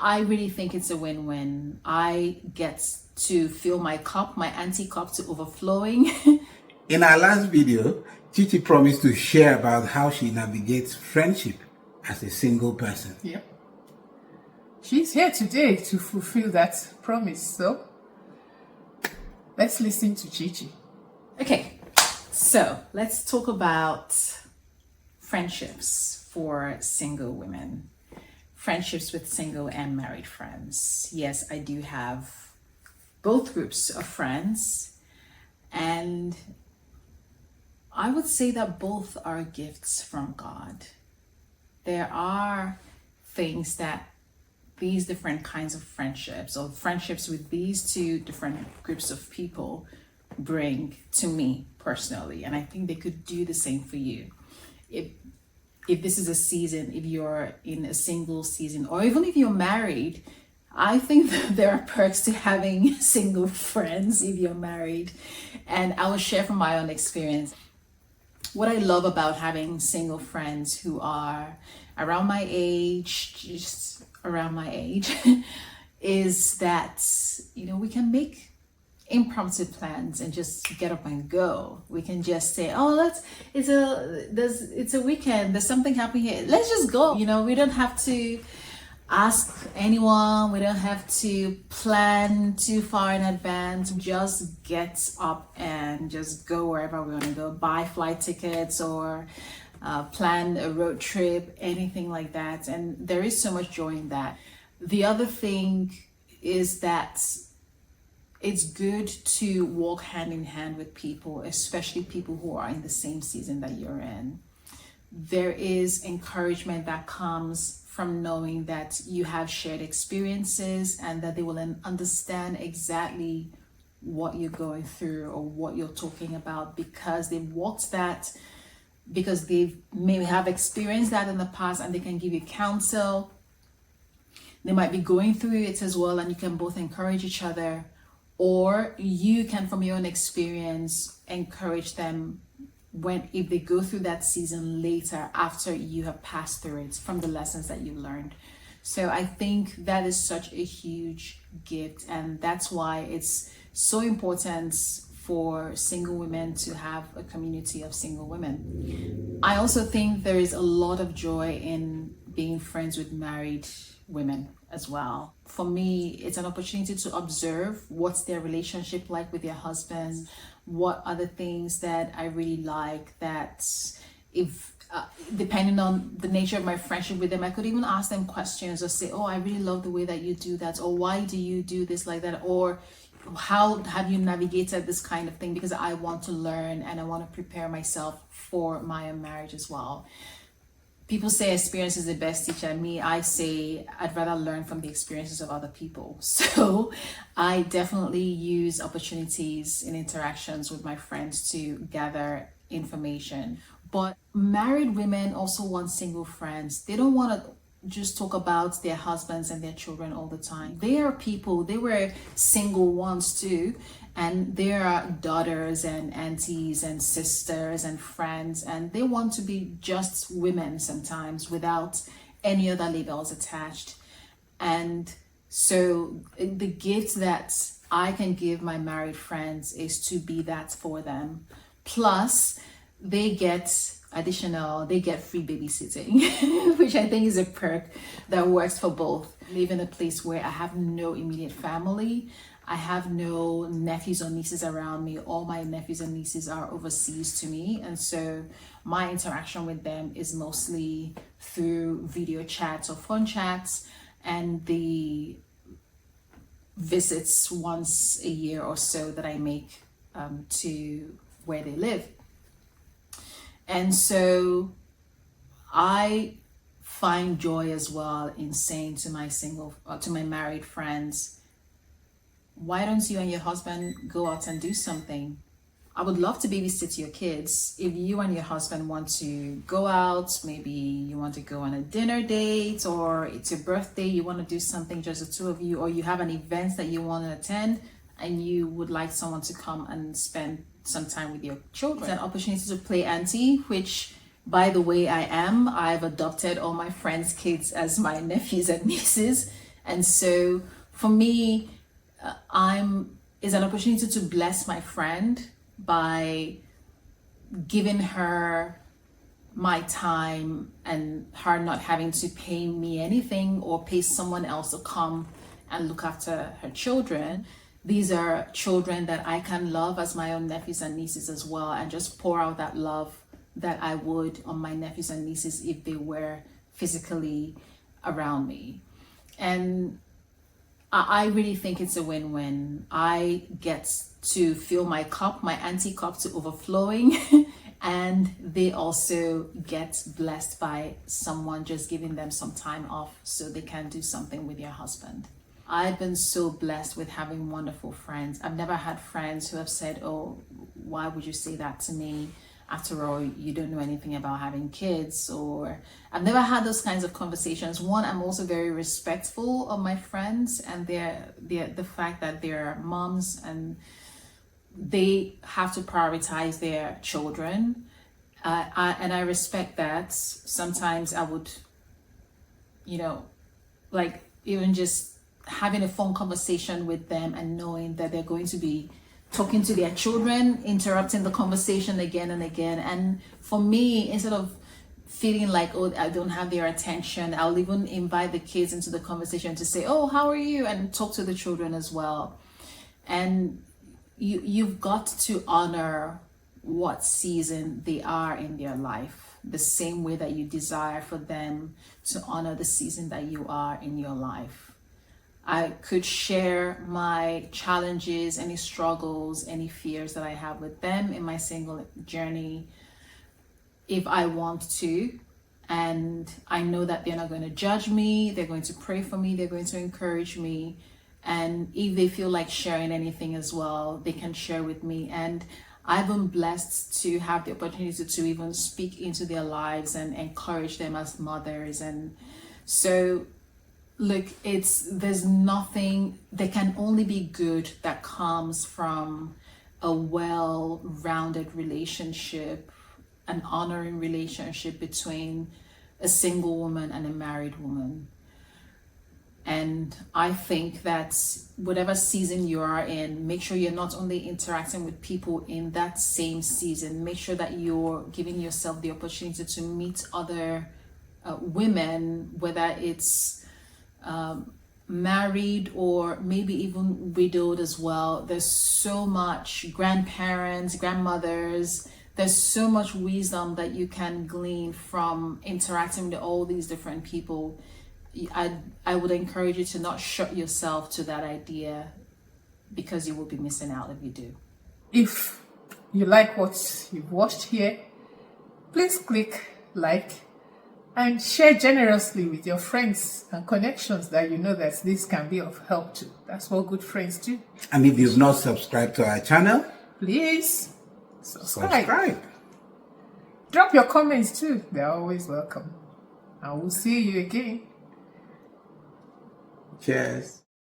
I really think it's a win-win. I get to fill my cup, my empty cup to overflowing. In our last video, ChiChi promised to share about how she navigates friendship as a single person. Yep. She's here today to fulfill that promise, so let's listen to ChiChi. Okay, so let's talk about friendships for single women. Friendships with single and married friends. Yes, I do have both groups of friends, and I would say that both are gifts from God. There are things that these different kinds of friendships or friendships with these two different groups of people bring to me personally, and I think they could do the same for you. If this is a season, if you're in a single season, or even if you're married, I think that there are perks to having single friends if you're married. And I will share from my own experience. What I love about having single friends who are around my age, just around my age, is that, we can make impromptu plans and just get up and go. We can just say, oh, it's a weekend, there's something happening here, let's just go. We don't have to ask anyone, we don't have to plan too far in advance. Just get up and just go wherever we want to go, buy flight tickets or plan a road trip, anything like that. And there is so much joy in that. The other thing is that it's good to walk hand in hand with people, especially people who are in the same season that you're in. There is encouragement that comes from knowing that you have shared experiences and that they will understand exactly what you're going through or what you're talking about, because they've walked that, because they maybe have experienced that in the past, and they can give you counsel. They might be going through it as well, and you can both encourage each other, or you can, from your own experience, encourage them if they go through that season later after you have passed through it, from the lessons that you learned. So I think that is such a huge gift, and that's why it's so important for single women to have a community of single women. I also think there is a lot of joy in being friends with married women as well. For me, it's an opportunity to observe what's their relationship like with their husbands, what are the things that I really like, that if depending on the nature of my friendship with them, I could even ask them questions or say, oh, I really love the way that you do that, or why do you do this like that, or how have you navigated this kind of thing, because I want to learn and I want to prepare myself for my own marriage as well. People say experience is the best teacher. Me, I say I'd rather learn from the experiences of other people. So I definitely use opportunities in interactions with my friends to gather information. But married women also want single friends. They don't want to just talk about their husbands and their children all the time. They are people, they were single once too, and there are daughters and aunties and sisters and friends, and they want to be just women sometimes without any other labels attached. And so the gift that I can give my married friends is to be that for them. Plus, they get free babysitting, which I think is a perk that works for both. I live in a place where I have no immediate family. I have no nephews or nieces around me. All my nephews and nieces are overseas to me. And so my interaction with them is mostly through video chats or phone chats, and the visits once a year or so that I make to where they live. And so I find joy as well in saying to my married friends, why don't you and your husband go out and do something? I would love to babysit your kids. If you and your husband want to go out, maybe you want to go on a dinner date, or it's your birthday, you want to do something just the two of you, or you have an event that you want to attend and you would like someone to come and spend some time with your children. It's an opportunity to play auntie, which, by the way, I am. I've adopted all my friends' kids as my nephews and nieces, And so for me, is an opportunity to bless my friend by giving her my time and her not having to pay me anything or pay someone else to come and look after her children. These are children that I can love as my own nephews and nieces as well, and just pour out that love that I would on my nephews and nieces if they were physically around me. And I really think it's a win-win. I get to fill my cup, my empty cup, to overflowing, and they also get blessed by someone just giving them some time off so they can do something with your husband. I've been so blessed with having wonderful friends. I've never had friends who have said, oh, why would you say that to me? After all, you don't know anything about having kids. Or I've never had those kinds of conversations. One, I'm also very respectful of my friends and the fact that they're moms and they have to prioritize their children. And I respect that. Sometimes I would, like even just having a phone conversation with them and knowing that they're going to be talking to their children, interrupting the conversation again and again. And for me, instead of feeling like, oh, I don't have their attention, I'll even invite the kids into the conversation to say, oh, how are you? And talk to the children as well. And you've got to honor what season they are in their life, the same way that you desire for them to honor the season that you are in your life. I could share my challenges, any struggles, any fears that I have with them in my single journey if I want to. And I know that they're not going to judge me. They're going to pray for me. They're going to encourage me. And if they feel like sharing anything as well, they can share with me. And I've been blessed to have the opportunity to even speak into their lives and encourage them as mothers. And so look, there's nothing, there can only be good that comes from a well-rounded relationship, an honoring relationship between a single woman and a married woman. And I think that whatever season you are in, make sure you're not only interacting with people in that same season, make sure that you're giving yourself the opportunity to meet other women, whether it's married or maybe even widowed as well. There's so much grandparents, grandmothers, there's so much wisdom that you can glean from interacting with all these different people. I would encourage you to not shut yourself to that idea, because you will be missing out if you do. If you like what you've watched here, please click like and share generously with your friends and connections that you know that this can be of help to. That's what good friends do. And if you've not subscribed to our channel, please subscribe. Drop your comments too. They're always welcome. And we'll see you again. cheers.